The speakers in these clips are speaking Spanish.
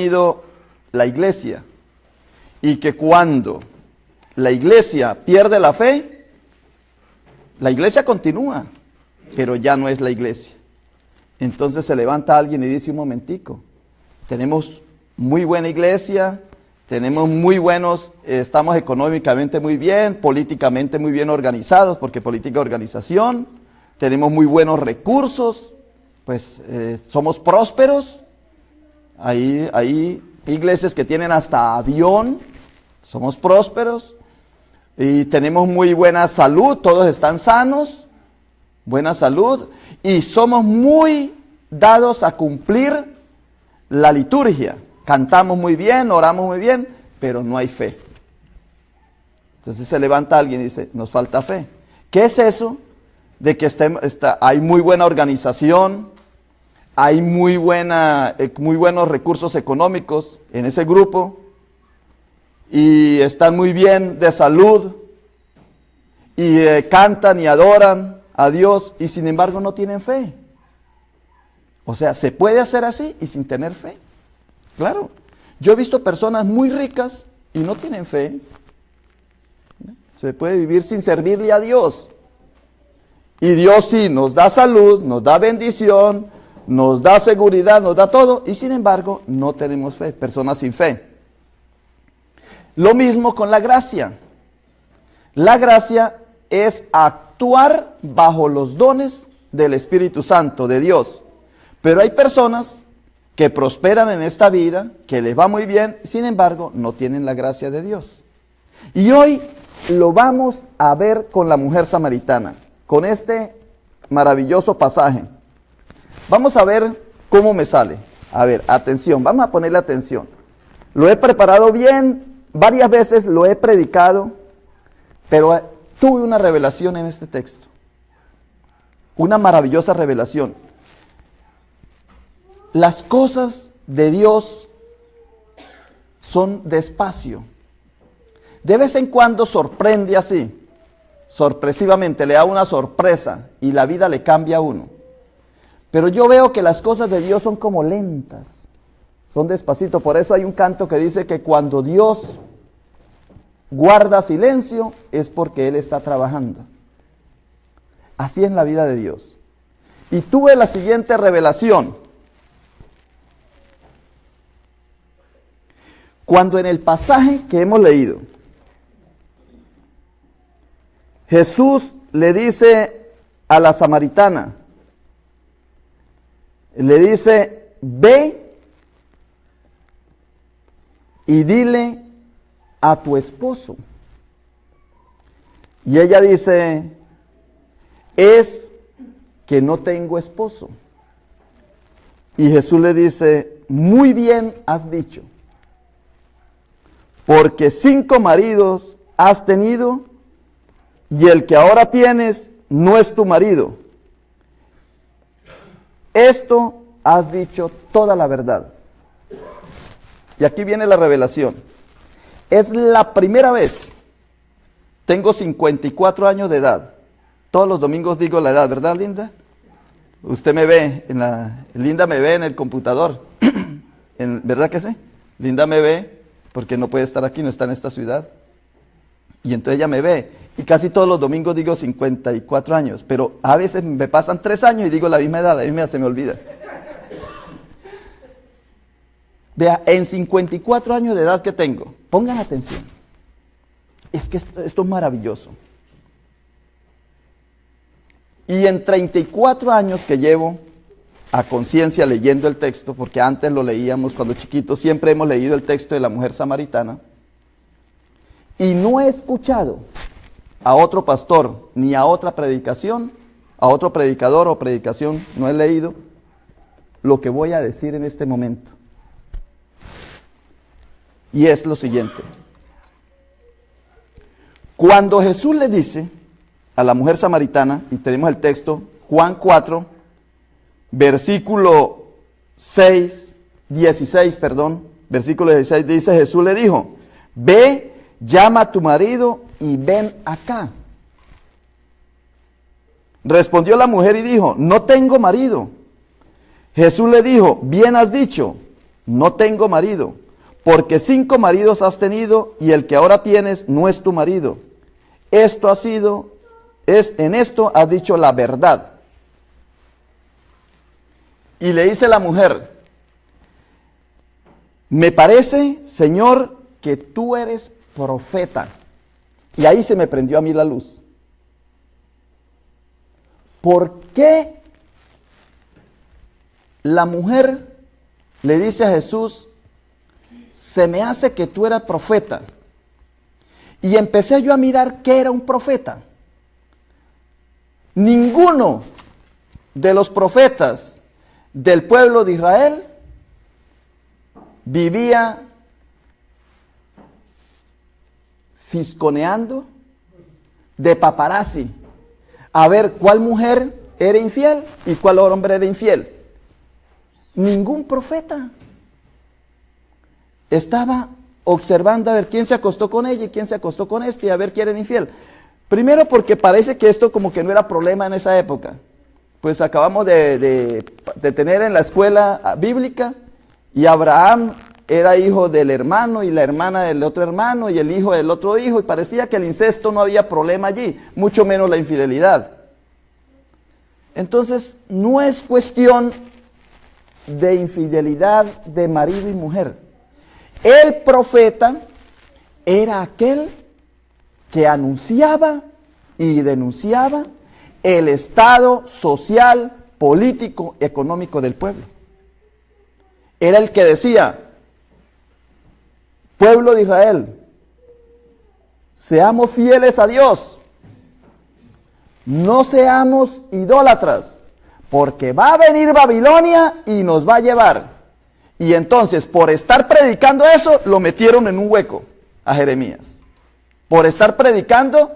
tenido la iglesia y que cuando la iglesia pierde la fe, la iglesia continúa, pero ya no es la iglesia. Entonces se levanta alguien y dice: un momentico, tenemos muy buena iglesia, tenemos muy buenos, estamos económicamente muy bien, políticamente muy bien organizados, porque política es organización, tenemos muy buenos recursos, pues somos prósperos. Hay iglesias que tienen hasta avión, somos prósperos y tenemos muy buena salud, todos están sanos, buena salud, y somos muy dados a cumplir la liturgia. Cantamos muy bien, oramos muy bien, pero no hay fe. Entonces se levanta alguien y dice: nos falta fe. ¿Qué es eso? De que hay muy buena organización, hay muy buenos recursos económicos en ese grupo, y están muy bien de salud, y cantan y adoran a Dios, y sin embargo no tienen fe. O sea, se puede hacer así y sin tener fe. Claro, yo he visto personas muy ricas y no tienen fe. Se puede vivir sin servirle a Dios. Y Dios sí nos da salud, nos da bendición, nos da seguridad, nos da todo, y sin embargo no tenemos fe, personas sin fe. Lo mismo con la gracia. La gracia es actuar bajo los dones del Espíritu Santo de Dios. Pero hay personas que prosperan en esta vida, que les va muy bien, sin embargo no tienen la gracia de Dios. Y hoy lo vamos a ver con la mujer samaritana, con este maravilloso pasaje. Vamos a ver cómo me sale. A ver, atención, vamos a ponerle atención. Lo he preparado bien, varias veces lo he predicado, pero tuve una revelación en este texto. Una maravillosa revelación. Las cosas de Dios son despacio. De vez en cuando sorprende así, sorpresivamente, le da una sorpresa y la vida le cambia a uno. Pero yo veo que las cosas de Dios son como lentas, son despacito. Por eso hay un canto que dice que cuando Dios guarda silencio es porque Él está trabajando. Así es la vida de Dios. Y tuve la siguiente revelación. Cuando en el pasaje que hemos leído, Jesús le dice a la samaritana, le dice: ve y dile a tu esposo. Y ella dice: es que no tengo esposo. Y Jesús le dice: muy bien has dicho, porque 5 maridos has tenido, y el que ahora tienes no es tu marido. Esto has dicho toda la verdad. Y aquí viene la revelación. Es la primera vez. Tengo 54 años de edad. Todos los domingos digo la edad, ¿verdad, Linda? Usted me ve, Linda me ve en el computador. ¿Verdad que sí? Linda me ve porque no puede estar aquí, no está en esta ciudad. Y entonces ella me ve. Y casi todos los domingos digo 54 años. Pero a veces me pasan 3 años y digo la misma edad, a mí se me olvida. Vea, en 54 años de edad que tengo, pongan atención. Es que esto es maravilloso. Y en 34 años que llevo a conciencia leyendo el texto, porque antes lo leíamos cuando chiquitos, siempre hemos leído el texto de la mujer samaritana, y no he escuchado a otro pastor ni a otra predicación, a otro predicador o predicación, no he leído lo que voy a decir en este momento. Y es lo siguiente. Cuando Jesús le dice a la mujer samaritana, y tenemos el texto, Juan 4, versículo 16, dice: Jesús le dijo: ve, llama a tu marido y ven acá. Respondió la mujer y dijo: no tengo marido. Jesús le dijo: bien has dicho, no tengo marido, porque 5 maridos has tenido y el que ahora tienes no es tu marido. En esto has dicho la verdad. Y le dice la mujer, me parece, Señor, que tú eres profeta. Y ahí se me prendió a mí la luz. ¿Por qué la mujer le dice a Jesús, se me hace que tú eras profeta? Y empecé yo a mirar qué era un profeta. Ninguno de los profetas del pueblo de Israel vivía fisconeando de paparazzi a ver cuál mujer era infiel y cuál hombre era infiel. Ningún profeta estaba observando a ver quién se acostó con ella y quién se acostó con este y a ver quién era infiel. Primero porque parece que esto como que no era problema en esa época. Pues acabamos de tener en la escuela bíblica y Abraham era hijo del hermano y la hermana del otro hermano y el hijo del otro hijo y parecía que el incesto no había problema allí, mucho menos la infidelidad. Entonces no es cuestión de infidelidad de marido y mujer. El profeta era aquel que anunciaba y denunciaba el estado social, político, económico del pueblo. Era el que decía, pueblo de Israel, seamos fieles a Dios, no seamos idólatras, porque va a venir Babilonia y nos va a llevar. Y entonces, por estar predicando eso, lo metieron en un hueco a Jeremías. Por estar predicando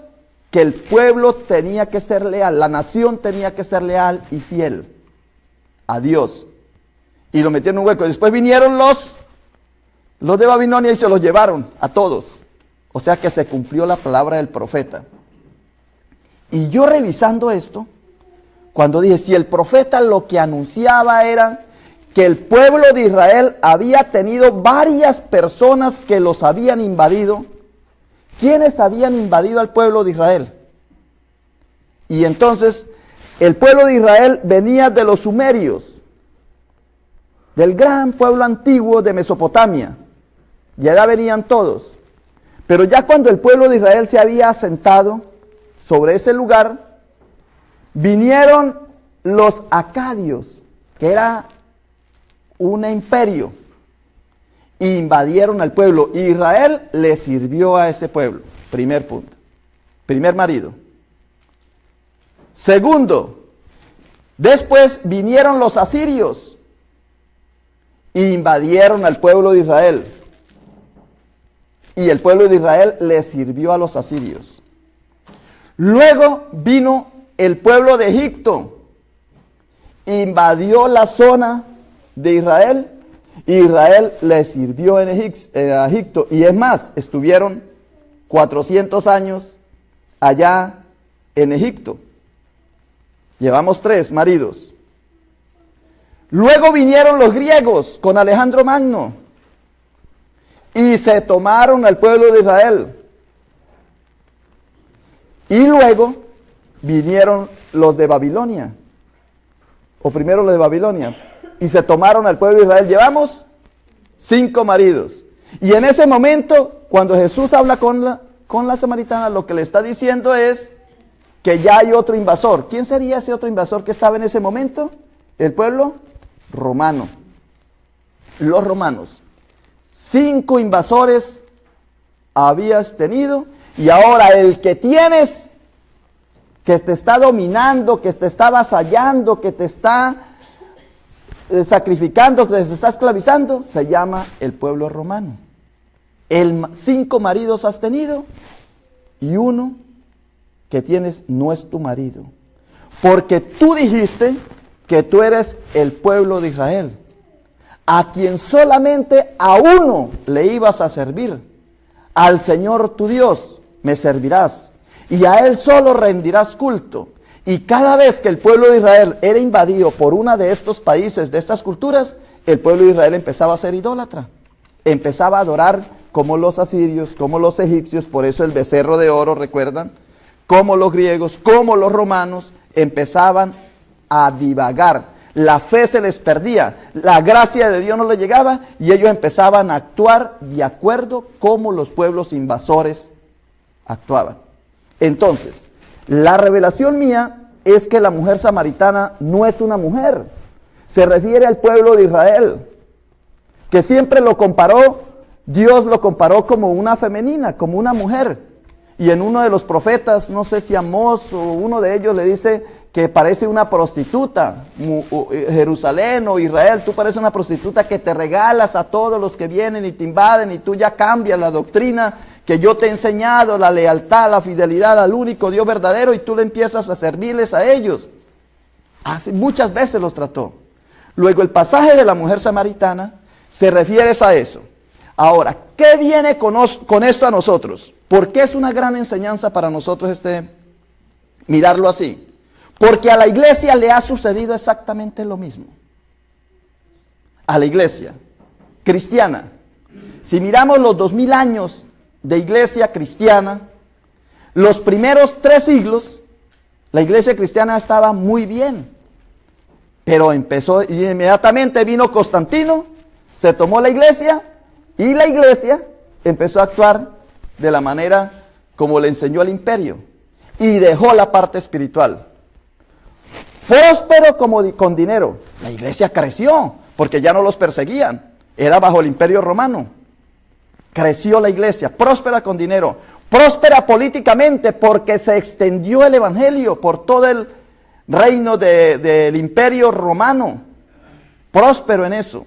que el pueblo tenía que ser leal, la nación tenía que ser leal y fiel a Dios. Y lo metieron en un hueco. Después vinieron los de Babilonia y se los llevaron a todos. O sea que se cumplió la palabra del profeta. Y yo revisando esto, cuando dije, si el profeta lo que anunciaba era que el pueblo de Israel había tenido varias personas que los habían invadido. ¿Quiénes habían invadido al pueblo de Israel? Y entonces el pueblo de Israel venía de los sumerios, del gran pueblo antiguo de Mesopotamia. Y allá venían todos. Pero ya cuando el pueblo de Israel se había asentado sobre ese lugar, vinieron los acadios, que era un imperio, e invadieron al pueblo. Y Israel le sirvió a ese pueblo. Primer punto. Primer marido. Segundo, después vinieron los asirios e invadieron al pueblo de Israel. Y el pueblo de Israel le sirvió a los asirios. Luego vino el pueblo de Egipto, invadió la zona de Israel, y Israel le sirvió en Egipto. Y es más, estuvieron 400 años allá en Egipto. Llevamos 3 maridos. Luego vinieron los griegos con Alejandro Magno y se tomaron al pueblo de Israel. Y luego vinieron los de Babilonia, o primero los de Babilonia, y se tomaron al pueblo de Israel. Llevamos 5 maridos. Y en ese momento, cuando Jesús habla con la samaritana, lo que le está diciendo es que ya hay otro invasor. ¿Quién sería ese otro invasor que estaba en ese momento? El pueblo romano. Los romanos. 5 invasores habías tenido, y ahora el que tienes, que te está dominando, que te está avasallando, que te está sacrificando, que te está esclavizando, se llama el pueblo romano. 5 maridos has tenido y uno que tienes no es tu marido, porque tú dijiste que tú eres el pueblo de Israel, a quien solamente a uno le ibas a servir, al Señor tu Dios me servirás, y a Él solo rendirás culto. Y cada vez que el pueblo de Israel era invadido por una de estos países, de estas culturas, el pueblo de Israel empezaba a ser idólatra. Empezaba a adorar como los asirios, como los egipcios, por eso el becerro de oro, ¿recuerdan? Como los griegos, como los romanos, empezaban a divagar. La fe se les perdía, la gracia de Dios no les llegaba y ellos empezaban a actuar de acuerdo como los pueblos invasores actuaban. Entonces, la revelación mía es que la mujer samaritana no es una mujer, se refiere al pueblo de Israel, que siempre lo comparó, Dios lo comparó como una femenina, como una mujer. Y en uno de los profetas, no sé si Amós o uno de ellos le dice que parece una prostituta, Jerusalén o Israel, tú pareces una prostituta que te regalas a todos los que vienen y te invaden y tú ya cambias la doctrina que yo te he enseñado, la lealtad, la fidelidad al único Dios verdadero y tú le empiezas a servirles a ellos. Así, muchas veces los trató. Luego el pasaje de la mujer samaritana se refiere a eso. Ahora, ¿qué viene con esto a nosotros? ¿Por qué es una gran enseñanza para nosotros mirarlo así? Porque a la iglesia le ha sucedido exactamente lo mismo. A la iglesia cristiana. Si miramos los 2000 años de iglesia cristiana, los primeros 3 siglos, la iglesia cristiana estaba muy bien. Pero empezó, y inmediatamente vino Constantino, se tomó la iglesia, y la iglesia empezó a actuar de la manera como le enseñó el imperio, y dejó la parte espiritual. Próspero como con dinero. La iglesia creció, porque ya no los perseguían, era bajo el imperio romano. Creció la iglesia, próspera con dinero, próspera políticamente, porque se extendió el evangelio por todo el reino del imperio romano. Próspero en eso.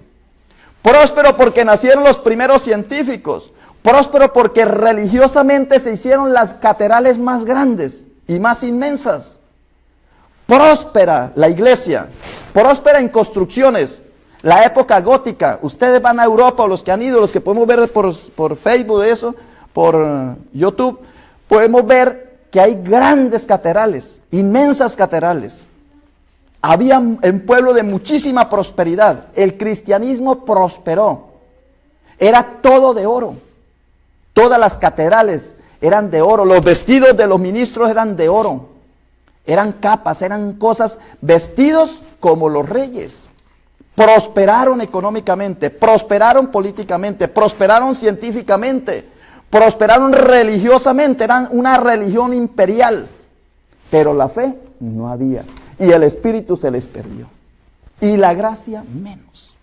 Próspero porque nacieron los primeros científicos. Próspero porque religiosamente se hicieron las catedrales más grandes y más inmensas. Próspera la iglesia. Próspera en construcciones. La época gótica. Ustedes van a Europa, los que han ido, los que podemos ver por Facebook, eso, por YouTube, podemos ver que hay grandes catedrales, inmensas catedrales. Había un pueblo de muchísima prosperidad. El cristianismo prosperó. Era todo de oro. Todas las catedrales eran de oro. Los vestidos de los ministros eran de oro. Eran capas, eran cosas, vestidos como los reyes. Prosperaron económicamente, prosperaron políticamente, prosperaron científicamente, prosperaron religiosamente, eran una religión imperial. Pero la fe no había. Y el espíritu se les perdió. Y la gracia menos.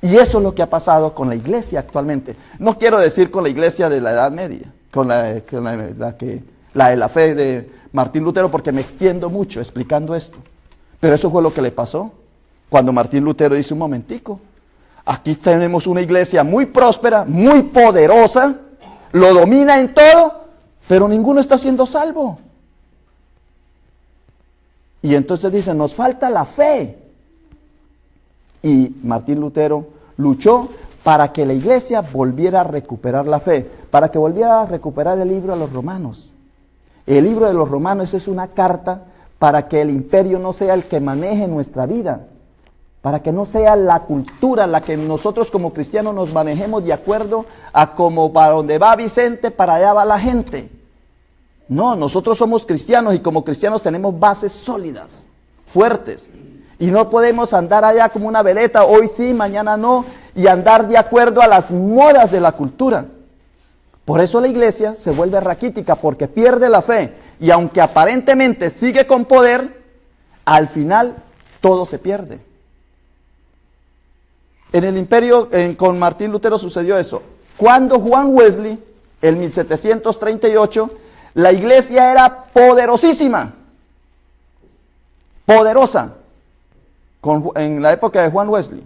Y eso es lo que ha pasado con la iglesia actualmente. No quiero decir con la iglesia de la Edad Media, con la de la fe de Martín Lutero, porque me extiendo mucho explicando esto. Pero eso fue lo que le pasó cuando Martín Lutero dice: un momentico, aquí tenemos una iglesia muy próspera, muy poderosa, lo domina en todo, pero ninguno está siendo salvo. Y entonces dice: nos falta la fe. Y Martín Lutero luchó para que la iglesia volviera a recuperar la fe, para que volviera a recuperar el libro de los Romanos. El libro de los Romanos es una carta para que el imperio no sea el que maneje nuestra vida, para que no sea la cultura la que nosotros como cristianos nos manejemos de acuerdo a como para donde va Vicente, para allá va la gente. No, nosotros somos cristianos y como cristianos tenemos bases sólidas, fuertes. Y no podemos andar allá como una veleta, hoy sí, mañana no, y andar de acuerdo a las modas de la cultura. Por eso la iglesia se vuelve raquítica, porque pierde la fe. Y aunque aparentemente sigue con poder, al final todo se pierde. En el imperio, con Martín Lutero sucedió eso. Cuando Juan Wesley, en 1738, la iglesia era poderosísima. Poderosa. En la época de Juan Wesley.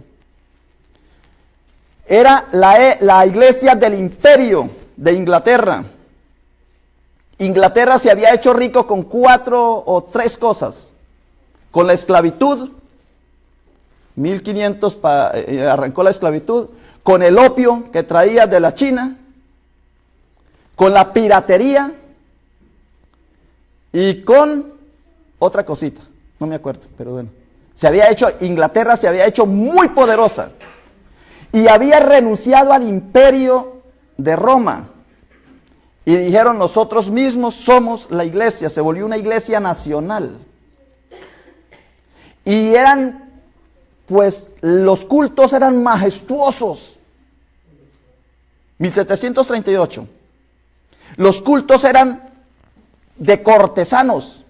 Era la iglesia del imperio de Inglaterra. Inglaterra se había hecho rico con 4 o 3 cosas. Con la esclavitud, 1500 arrancó la esclavitud. Con el opio que traía de la China. Con la piratería. Y con otra cosita, no me acuerdo, pero bueno. Inglaterra se había hecho muy poderosa y había renunciado al imperio de Roma. Y dijeron, nosotros mismos somos la iglesia. Se volvió una iglesia nacional. Y los cultos eran majestuosos. 1738. Los cultos eran de cortesanos.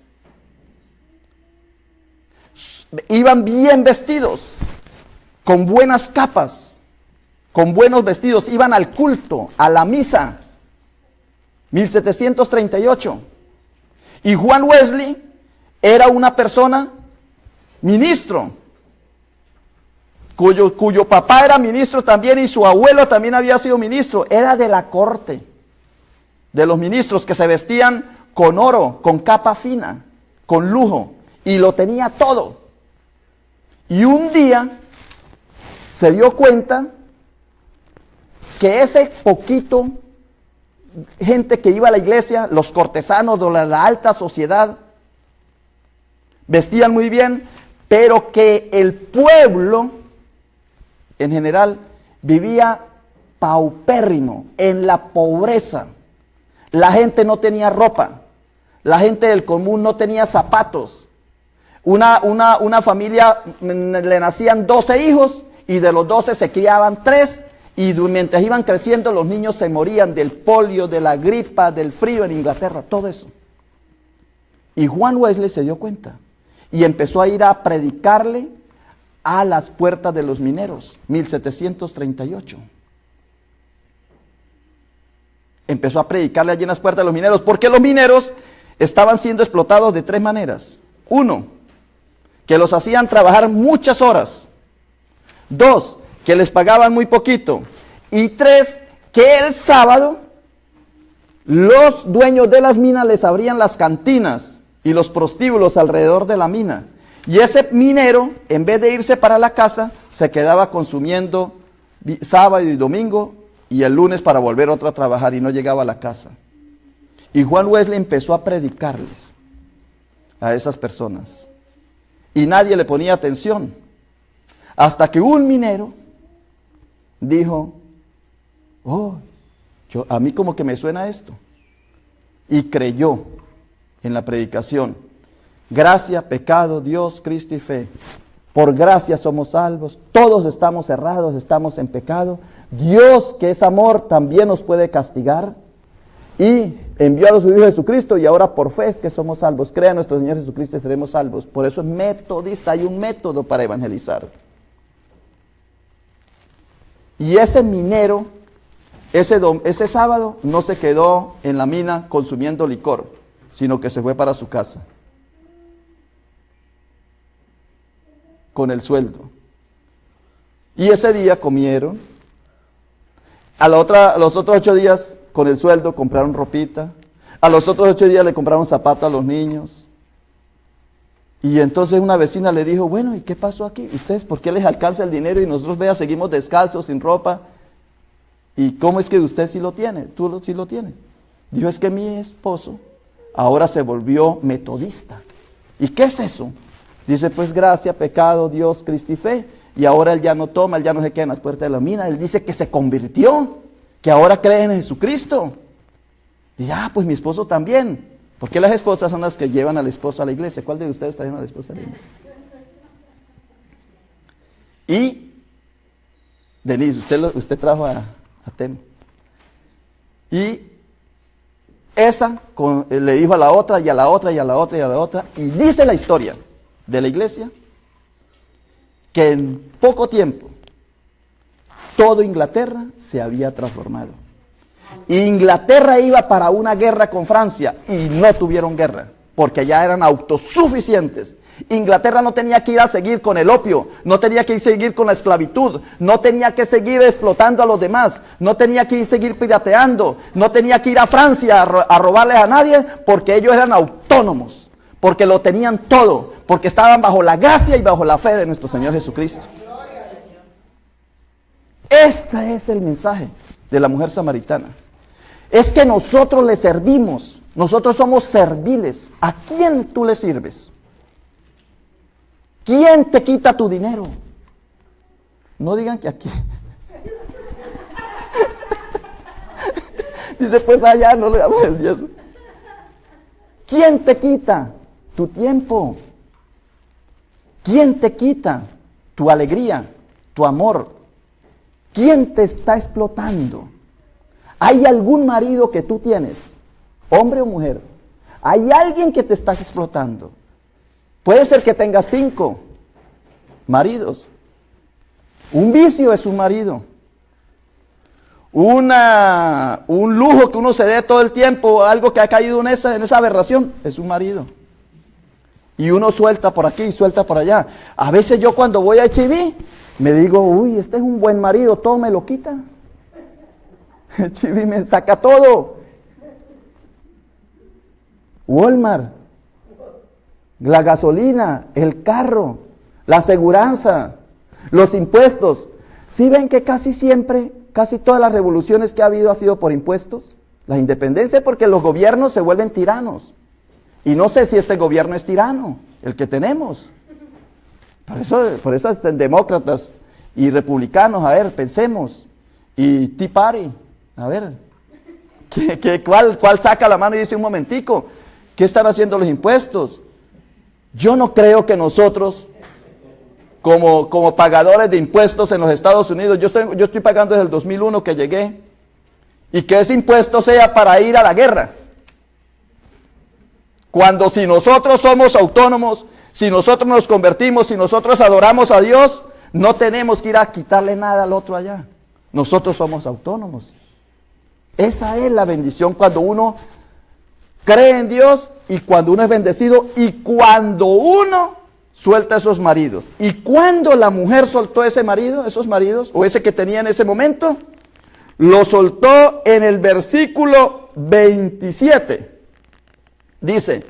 Iban bien vestidos, con buenas capas, con buenos vestidos. Iban al culto, a la misa. 1738. Y Juan Wesley era una persona ministro, cuyo papá era ministro también y su abuelo también había sido ministro. Era de la corte de los ministros que se vestían con oro, con capa fina, con lujo, y lo tenía todo. Y un día se dio cuenta que ese poquito gente que iba a la iglesia, los cortesanos de la alta sociedad, vestían muy bien, pero que el pueblo en general vivía paupérrimo, en la pobreza. La gente no tenía ropa, la gente del común no tenía zapatos. Una familia le nacían 12 hijos y de los 12 se criaban 3. Y mientras iban creciendo, los niños se morían del polio, de la gripa, del frío en Inglaterra, todo eso. Y Juan Wesley se dio cuenta y empezó a ir a predicarle a las puertas de los mineros, 1738. Empezó a predicarle allí en las puertas de los mineros, porque los mineros estaban siendo explotados de 3 maneras. 1, que los hacían trabajar muchas horas. 2, que les pagaban muy poquito. Y 3, que el sábado los dueños de las minas les abrían las cantinas y los prostíbulos alrededor de la mina. Y ese minero, en vez de irse para la casa, se quedaba consumiendo sábado y domingo y el lunes para volver otro a trabajar y no llegaba a la casa. Y Juan Wesley empezó a predicarles a esas personas. Y nadie le ponía atención. Hasta que un minero dijo, a mí como que me suena esto. Y creyó en la predicación. Gracia, pecado, Dios, Cristo y fe. Por gracia somos salvos. Todos estamos errados, estamos en pecado. Dios, que es amor, también nos puede castigar. Y envió a su Hijo Jesucristo y ahora por fe es que somos salvos. Crea en nuestro Señor Jesucristo y seremos salvos. Por eso es metodista, hay un método para evangelizar. Y ese minero, ese sábado, no se quedó en la mina consumiendo licor, sino que se fue para su casa con el sueldo. Y ese día comieron. Los otros 8 días con el sueldo compraron ropita. A los otros 8 días le compraron zapatos a los niños. Y entonces una vecina le dijo, bueno, ¿y qué pasó aquí? ¿Ustedes por qué les alcanza el dinero y nosotros, seguimos descalzos, sin ropa? ¿Y cómo es que usted sí lo tiene? ¿Tú sí lo tienes? Dijo, es que mi esposo ahora se volvió metodista. ¿Y qué es eso? Dice, pues gracia, pecado, Dios, Cristo y fe. Y ahora él ya no toma, él ya no se queda en las puertas de la mina. Él dice que se convirtió, que ahora cree en Jesucristo. Y pues mi esposo también. ¿Por qué las esposas son las que llevan al esposo a la iglesia? ¿Cuál de ustedes traen a la esposa a la iglesia? Y Denise, usted trajo a Temo. Y esa le dijo a la otra y a la otra y a la otra y a la otra. Y dice la historia de la iglesia que en poco tiempo todo Inglaterra se había transformado. Inglaterra iba para una guerra con Francia y no tuvieron guerra, porque ya eran autosuficientes. Inglaterra no tenía que ir a seguir con el opio, no tenía que ir a seguir con la esclavitud, no tenía que seguir explotando a los demás, no tenía que ir a seguir pirateando, no tenía que ir a Francia a robarles a nadie, porque ellos eran autónomos, porque lo tenían todo, porque estaban bajo la gracia y bajo la fe de nuestro Señor Jesucristo. Ese es el mensaje de la mujer samaritana. Es que nosotros le servimos, nosotros somos serviles. ¿A quién tú le sirves? ¿Quién te quita tu dinero? No digan que aquí. Dice, pues allá no le damos el diezmo. ¿Quién te quita tu tiempo? ¿Quién te quita tu alegría, tu amor? ¿Quién te está explotando? ¿Hay algún marido que tú tienes, hombre o mujer? ¿Hay alguien que te está explotando? Puede ser que tengas 5 maridos. Un vicio es un marido. Un lujo que uno se dé todo el tiempo, algo que ha caído en esa aberración, es un marido. Y uno suelta por aquí y suelta por allá. A veces yo cuando voy a HIV, me digo, uy, este es un buen marido, todo me lo quita. HIV me saca todo. Walmart, la gasolina, el carro, la aseguranza, los impuestos. ¿Sí ven que casi siempre, casi todas las revoluciones que ha habido ha sido por impuestos? La independencia, porque los gobiernos se vuelven tiranos. Y no sé si este gobierno es tirano, el que tenemos. Por eso demócratas y republicanos, a ver, pensemos. Y Tea Party, a ver, ¿cuál saca la mano y dice un momentico? ¿Qué están haciendo los impuestos? Yo no creo que nosotros, como pagadores de impuestos en los Estados Unidos, yo estoy pagando desde el 2001 que llegué, y que ese impuesto sea para ir a la guerra. Cuando si nosotros somos autónomos, si nosotros nos convertimos, si nosotros adoramos a Dios, no tenemos que ir a quitarle nada al otro allá. Nosotros somos autónomos. Esa es la bendición cuando uno cree en Dios y cuando uno es bendecido y cuando uno suelta a esos maridos. Y cuando la mujer soltó ese marido, esos maridos, o ese que tenía en ese momento, lo soltó en el versículo 27. Dice,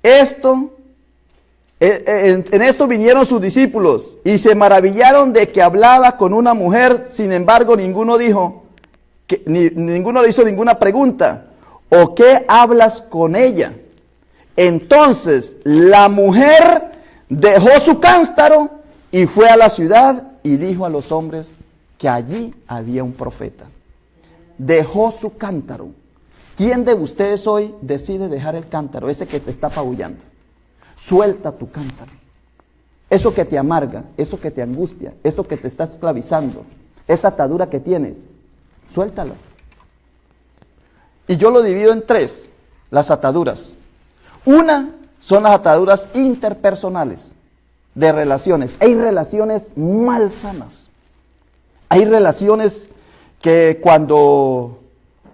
en esto vinieron sus discípulos y se maravillaron de que hablaba con una mujer, sin embargo ninguno dijo, ninguno le hizo ninguna pregunta, ¿o qué hablas con ella? Entonces la mujer dejó su cántaro y fue a la ciudad y dijo a los hombres que allí había un profeta. Dejó su cántaro. ¿Quién de ustedes hoy decide dejar el cántaro, ese que te está apabullando? Suelta tu cántaro. Eso que te amarga, eso que te angustia, eso que te está esclavizando, esa atadura que tienes, suéltalo. Y yo lo divido en 3, las ataduras. Una son las ataduras interpersonales, de relaciones. Hay relaciones mal sanas. Hay relaciones que cuando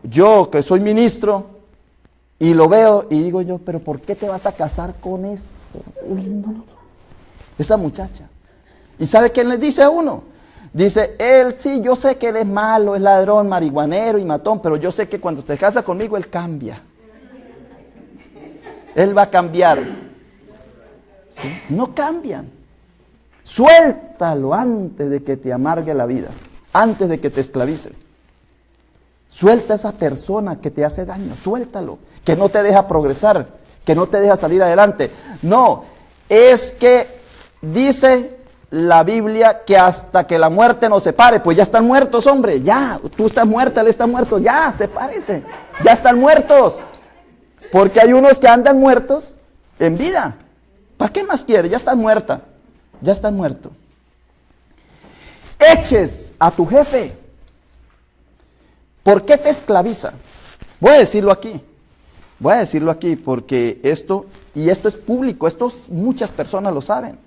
yo, que soy ministro, y lo veo y digo yo, pero ¿por qué te vas a casar con eso? Uy, no. Esa muchacha. ¿Y sabe qué le dice a uno? Dice, él sí, yo sé que él es malo, es ladrón, marihuanero y matón, pero yo sé que cuando se casa conmigo, él cambia. Él va a cambiar. ¿Sí? No cambian. Suéltalo antes de que te amargue la vida, antes de que te esclavice. Suelta a esa persona que te hace daño, suéltalo, que no te deja progresar, que no te deja salir adelante. No, es que dice la Biblia que hasta que la muerte nos separe, pues ya están muertos, hombre, ya, tú estás muerta, él está muerto, ya, sepárese, ya están muertos. Porque hay unos que andan muertos en vida. ¿Para qué más quiere? Ya estás muerta, ya estás muerto. Eches a tu jefe. ¿Por qué te esclaviza? Voy a decirlo aquí porque esto es público, muchas personas lo saben.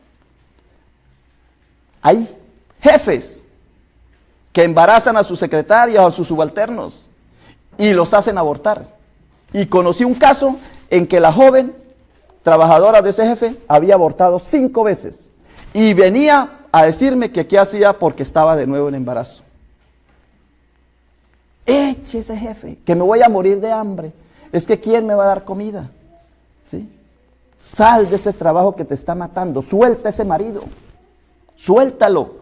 Hay jefes que embarazan a sus secretarias o a sus subalternos y los hacen abortar. Y conocí un caso en que la joven trabajadora de ese jefe había abortado 5 veces y venía a decirme que qué hacía porque estaba de nuevo en embarazo. Eche ese jefe, que me voy a morir de hambre. Es que ¿quién me va a dar comida? ¿Sí? Sal de ese trabajo que te está matando. Suelta ese marido. Suéltalo.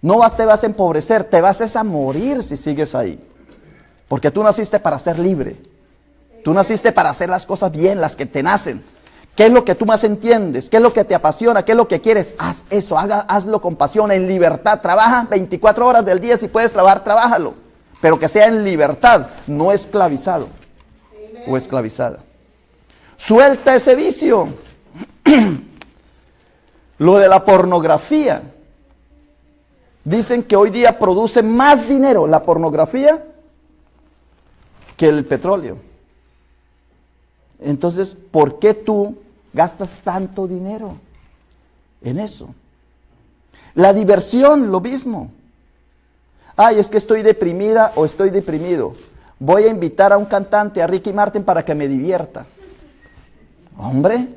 No te vas a empobrecer, te vas a morir si sigues ahí. Porque tú naciste para ser libre. Tú naciste para hacer las cosas bien, las que te nacen. ¿Qué es lo que tú más entiendes? ¿Qué es lo que te apasiona? ¿Qué es lo que quieres? Haz eso, hazlo con pasión, en libertad. Trabaja 24 horas del día. Si puedes trabajar, trabájalo. Pero que sea en libertad, no esclavizado o esclavizada. Suelta ese vicio. Lo de la pornografía. Dicen que hoy día produce más dinero la pornografía que el petróleo. Entonces, ¿por qué tú gastas tanto dinero en eso? La diversión, lo mismo. Ay, es que estoy deprimida o estoy deprimido. Voy a invitar a un cantante, a Ricky Martin, para que me divierta. Hombre,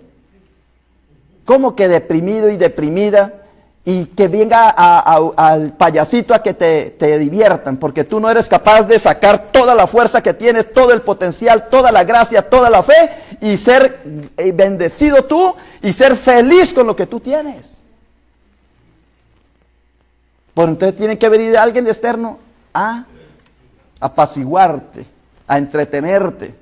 ¿cómo que deprimido y deprimida? Y que venga al payasito a que te diviertan, porque tú no eres capaz de sacar toda la fuerza que tienes, todo el potencial, toda la gracia, toda la fe, y ser bendecido tú y ser feliz con lo que tú tienes. Por entonces tiene que venir alguien de externo a apaciguarte, a entretenerte.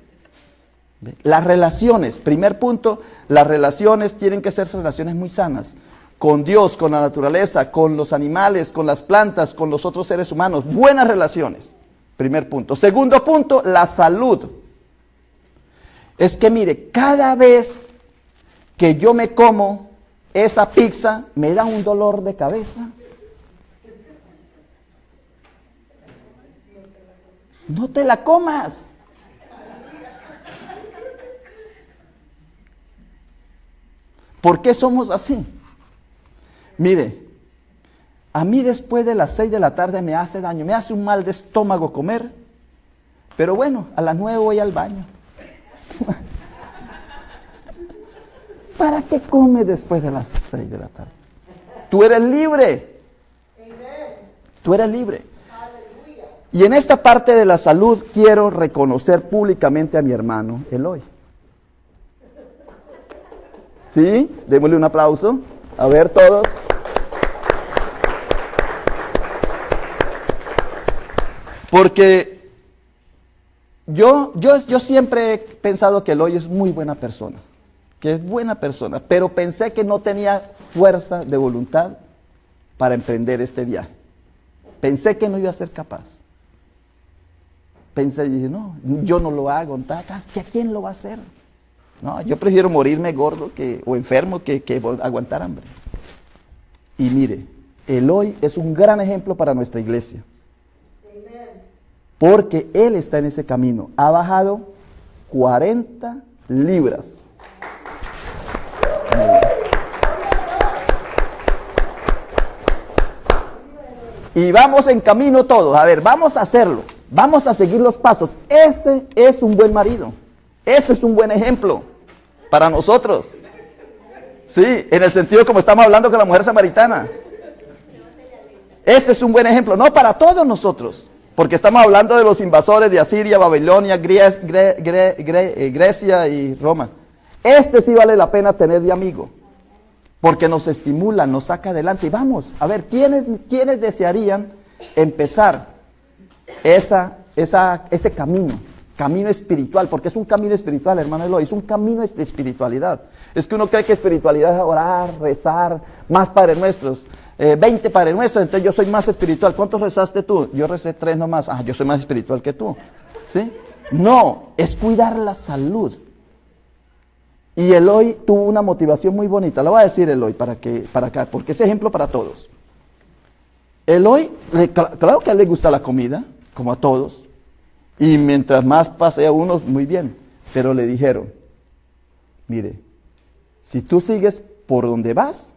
Las relaciones, primer punto, las relaciones tienen que ser relaciones muy sanas. Con Dios, con la naturaleza, con los animales, con las plantas, con los otros seres humanos. Buenas relaciones. Primer punto. Segundo punto, la salud. Es que mire, cada vez que yo me como esa pizza, me da un dolor de cabeza. No te la comas. ¿Por qué somos así? Mire, a mí después de las 6 de la tarde me hace daño, me hace un mal de estómago comer, pero bueno, a las 9 voy al baño. ¿Para qué come después de las 6 de la tarde? Tú eres libre. Tú eres libre. Y en esta parte de la salud quiero reconocer públicamente a mi hermano Eloy. ¿Sí? Démosle un aplauso. A ver todos. Porque yo siempre he pensado que Eloy es muy buena persona, que es buena persona, pero pensé que no tenía fuerza de voluntad para emprender este viaje. Pensé que no iba a ser capaz. Pensé y dije, no, yo no lo hago, ¿que a quién lo va a hacer? No, yo prefiero morirme gordo o enfermo que aguantar hambre. Y mire, Eloy es un gran ejemplo para nuestra iglesia. Porque él está en ese camino. Ha bajado 40 libras. Y vamos en camino todos. A ver, vamos a hacerlo. Vamos a seguir los pasos. Ese es un buen marido. Ese es un buen ejemplo para nosotros. Sí, en el sentido como estamos hablando con la mujer samaritana. Ese es un buen ejemplo. No para todos nosotros. Porque estamos hablando de los invasores de Asiria, Babilonia, Grecia y Roma. Este sí vale la pena tener de amigo. Porque nos estimula, nos saca adelante. Y vamos, a ver, ¿quiénes desearían empezar ese camino espiritual? Porque es un camino espiritual, hermano Eloy, es un camino de espiritualidad. Es que uno cree que espiritualidad es orar, rezar, más Padres Nuestros, 20 Padres Nuestros, entonces yo soy más espiritual. ¿Cuántos rezaste tú? Yo recé 3 nomás. Ah, yo soy más espiritual que tú. ¿Sí? No, es cuidar la salud. Y Eloy tuvo una motivación muy bonita. Lo voy a decir Eloy para acá, porque es ejemplo para todos. Eloy, claro que a él le gusta la comida, como a todos. Y mientras más pasea uno, muy bien. Pero le dijeron, mire, si tú sigues por donde vas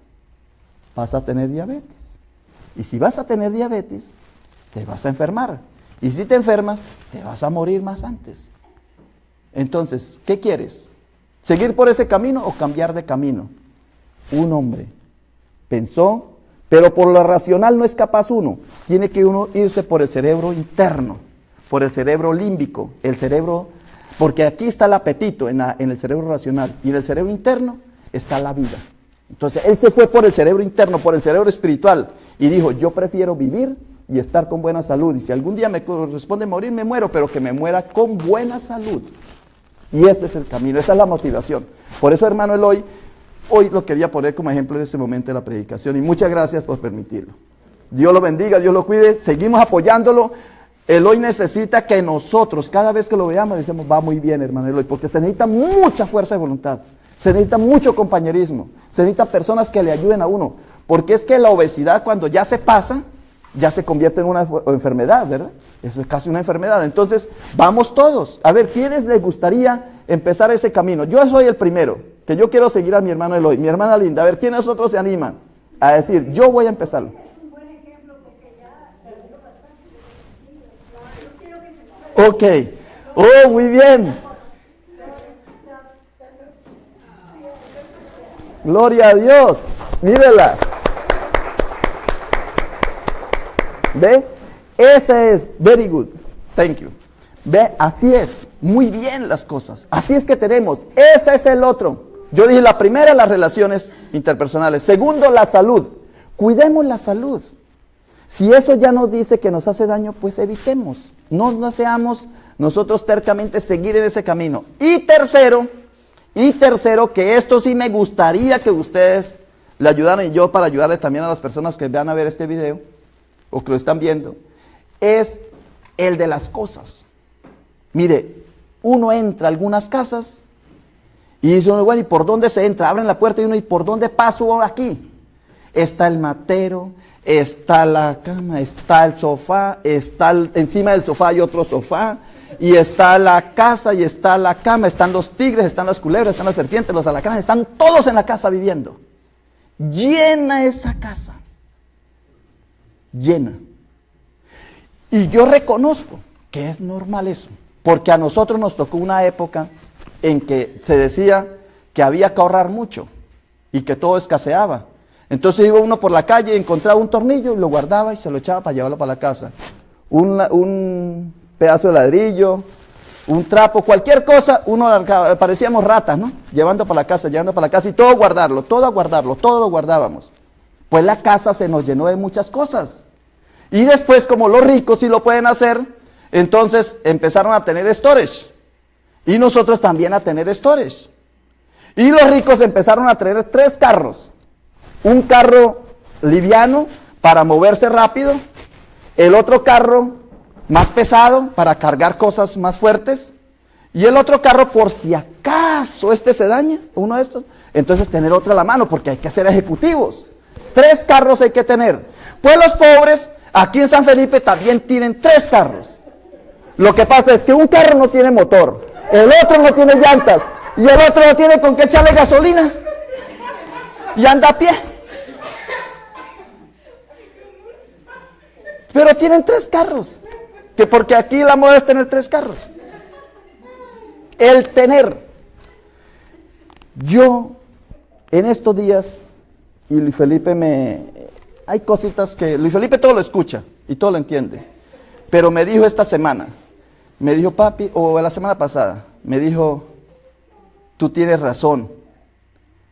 a tener diabetes. Y si vas a tener diabetes, te vas a enfermar. Y si te enfermas, te vas a morir más antes. Entonces, ¿qué quieres? ¿Seguir por ese camino o cambiar de camino? Un hombre pensó, pero por lo racional no es capaz uno. Tiene que uno irse por el cerebro interno, por el cerebro límbico, el cerebro, porque aquí está el apetito en el cerebro racional, y en el cerebro interno está la vida. Entonces él se fue por el cerebro interno, por el cerebro espiritual, y dijo, yo prefiero vivir y estar con buena salud, y si algún día me corresponde morir, me muero, pero que me muera con buena salud. Y ese es el camino, esa es la motivación. Por eso, hermano Eloy, hoy lo quería poner como ejemplo en este momento de la predicación. Y muchas gracias por permitirlo. Dios lo bendiga, Dios lo cuide. Seguimos apoyándolo. Eloy necesita que nosotros, cada vez que lo veamos, decimos, va muy bien, hermano Eloy, porque se necesita mucha fuerza de voluntad. Se necesita mucho compañerismo. Se necesitan personas que le ayuden a uno. Porque es que la obesidad, cuando ya se pasa, ya se convierte en una enfermedad, ¿verdad? Eso es casi una enfermedad. Entonces, vamos todos. A ver, ¿quiénes les gustaría empezar ese camino? Yo soy el primero, que yo quiero seguir a mi hermano Eloy, mi hermana linda. A ver, ¿quiénes otros se animan a decir, yo voy a empezarlo? Es un buen ejemplo porque ya perdió bastante. Ok. Oh, muy bien. Gloria a Dios. Mírela. ¿Ve? Ese es, very good. Thank you. ¿Ve? Así es. Muy bien las cosas. Así es que tenemos. Ese es el otro. Yo dije la primera, las relaciones interpersonales. Segundo, la salud. Cuidemos la salud. Si eso ya nos dice que nos hace daño, pues evitemos. No seamos nosotros tercamente seguir en ese camino. Y tercero, que esto sí me gustaría que ustedes le ayudaran, y yo para ayudarle también a las personas que van a ver este video, o que lo están viendo, es el de las cosas. Mire, uno entra a algunas casas y dice uno, bueno, ¿y por dónde se entra? Abren la puerta y uno, ¿y por dónde paso aquí? Está el matero, está la cama, está el sofá, encima del sofá hay otro sofá, y está la casa y está la cama, están los tigres, están las culebras, están las serpientes, los alacranes, están todos en la casa viviendo. Llena esa casa. Llena. Y yo reconozco que es normal eso, porque a nosotros nos tocó una época en que se decía que había que ahorrar mucho y que todo escaseaba. Entonces iba uno por la calle y encontraba un tornillo y lo guardaba y se lo echaba para llevarlo para la casa. Un pedazo de ladrillo, un trapo, cualquier cosa, parecíamos ratas, ¿no? Llevando para la casa y todo lo guardábamos. Pues la casa se nos llenó de muchas cosas. Y después, como los ricos sí lo pueden hacer, entonces empezaron a tener storage. Y nosotros también a tener storage. Y los ricos empezaron a tener 3 carros. Un carro liviano para moverse rápido. El otro carro más pesado para cargar cosas más fuertes. Y el otro carro por si acaso este se daña, uno de estos. Entonces tener otro a la mano porque hay que ser ejecutivos. 3 carros hay que tener. Pues los pobres aquí en San Felipe también tienen 3 carros. Lo que pasa es que un carro no tiene motor, el otro no tiene llantas y el otro no tiene con qué echarle gasolina y anda a pie. Pero tienen 3 carros, que porque aquí la moda es tener 3 carros. El tener. Yo en estos días, y Luis Felipe hay cositas que Luis Felipe todo lo escucha y todo lo entiende, pero me dijo esta semana, me dijo papi, o la semana pasada, me dijo, tú tienes razón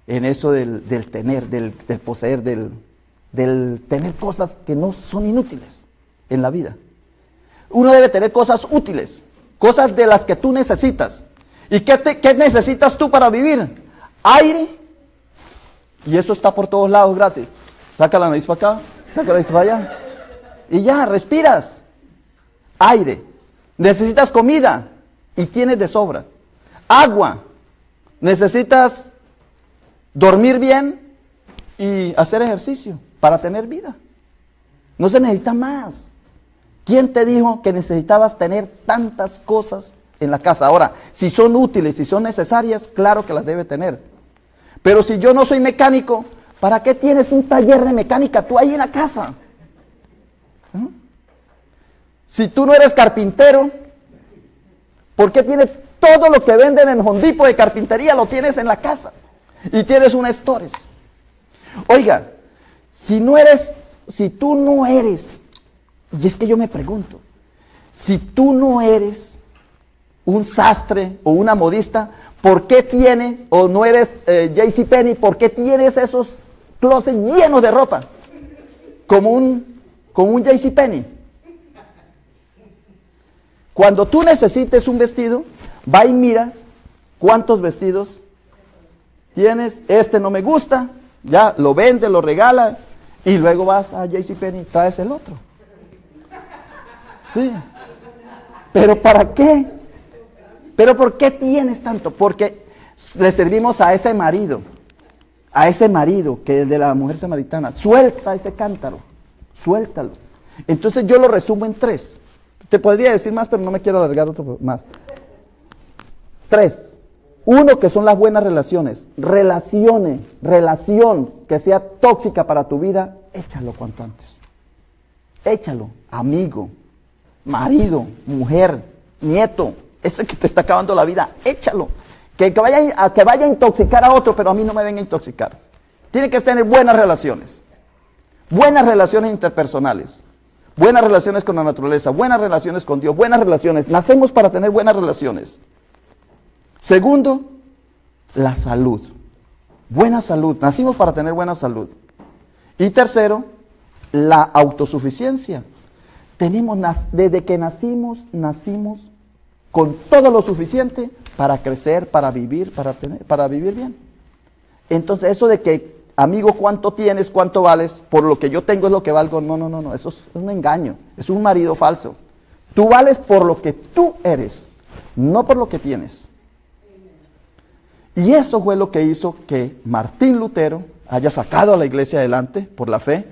en eso del tener, del poseer, del tener cosas que no son inútiles en la vida. Uno debe tener cosas útiles, cosas de las que tú necesitas. ¿Y qué necesitas tú para vivir? Aire, y eso está por todos lados gratis. Saca la nariz para acá, saca la nariz para allá, y ya, respiras. Aire. Necesitas comida, y tienes de sobra. Agua. Necesitas dormir bien y hacer ejercicio para tener vida. No se necesita más. ¿Quién te dijo que necesitabas tener tantas cosas en la casa? Ahora, si son útiles, si son necesarias, claro que las debe tener. Pero si yo no soy mecánico, ¿para qué tienes un taller de mecánica tú ahí en la casa? ¿Mm? Si tú no eres carpintero, ¿por qué tienes todo lo que venden en Home Depot de carpintería lo tienes en la casa? Y tienes un storage. Oiga, si tú no eres, y es que yo me pregunto, si tú no eres un sastre o una modista, ¿por qué tienes, o no eres JCPenney, por qué tienes esos closets llenos de ropa? Como un JCPenney. Cuando tú necesites un vestido, va y miras ¿Cuántos vestidos tienes? Este no me gusta, ya lo vende, lo regala y luego vas a JCPenney y traes el otro. Sí. ¿Pero para qué? ¿Pero por qué tienes tanto? Porque le servimos a ese marido que es de la mujer samaritana. Suelta ese cántaro, suéltalo. Entonces yo lo resumo en 3. Te podría decir más, pero no me quiero alargar otro más. 3. 1, que son las buenas relaciones. Relación que sea tóxica para tu vida, échalo cuanto antes. Échalo, amigo, marido, mujer, nieto, ese que te está acabando la vida, échalo. Que vaya a intoxicar a otro, pero a mí no me venga a intoxicar. Tiene que tener buenas relaciones interpersonales, buenas relaciones con la naturaleza, buenas relaciones con Dios, buenas relaciones. Nacemos para tener buenas relaciones. Segundo, la salud. Buena salud, nacimos para tener buena salud. Y tercero, la autosuficiencia. Desde que nacimos con todo lo suficiente para crecer, para vivir bien. Entonces eso de que, amigo, ¿cuánto tienes, cuánto vales? Por lo que yo tengo es lo que valgo. No, eso es un engaño, es un marido falso. Tú vales por lo que tú eres, no por lo que tienes. Y eso fue lo que hizo que Martín Lutero haya sacado a la iglesia adelante por la fe,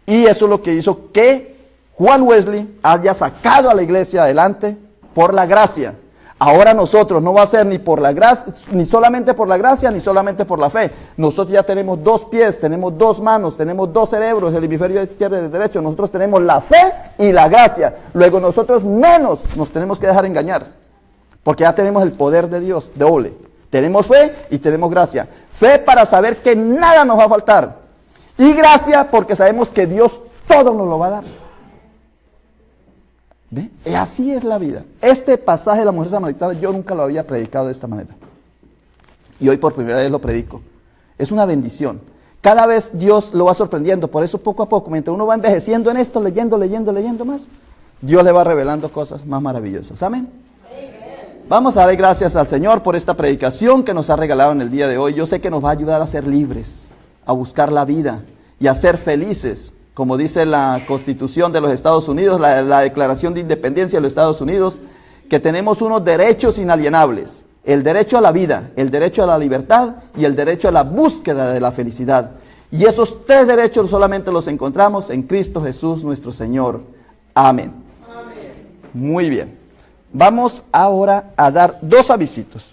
y eso es lo que hizo que Juan Wesley haya sacado a la iglesia adelante por la gracia. Ahora nosotros no va a ser ni por la gracia, ni solamente por la gracia, ni solamente por la fe. Nosotros ya tenemos 2 pies, tenemos 2 manos, tenemos 2 cerebros, el hemisferio izquierdo y el derecho. Nosotros tenemos la fe y la gracia. Luego nosotros menos nos tenemos que dejar engañar, porque ya tenemos el poder de Dios doble. Tenemos fe y tenemos gracia. Fe para saber que nada nos va a faltar. Y gracia porque sabemos que Dios todo nos lo va a dar. ¿Ve? Y así es la vida. Este pasaje de la mujer samaritana yo nunca lo había predicado de esta manera. Y hoy por primera vez lo predico. Es una bendición. Cada vez Dios lo va sorprendiendo. Por eso poco a poco, mientras uno va envejeciendo en esto, leyendo más, Dios le va revelando cosas más maravillosas. Amén. Vamos a dar gracias al Señor por esta predicación que nos ha regalado en el día de hoy. Yo sé que nos va a ayudar a ser libres, a buscar la vida y a ser felices. Como dice la Constitución de los Estados Unidos, la Declaración de Independencia de los Estados Unidos, que tenemos unos derechos inalienables. El derecho a la vida, el derecho a la libertad y el derecho a la búsqueda de la felicidad. Y esos 3 derechos solamente los encontramos en Cristo Jesús nuestro Señor. Amén. Amén. Muy bien. Vamos ahora a dar 2 avisitos.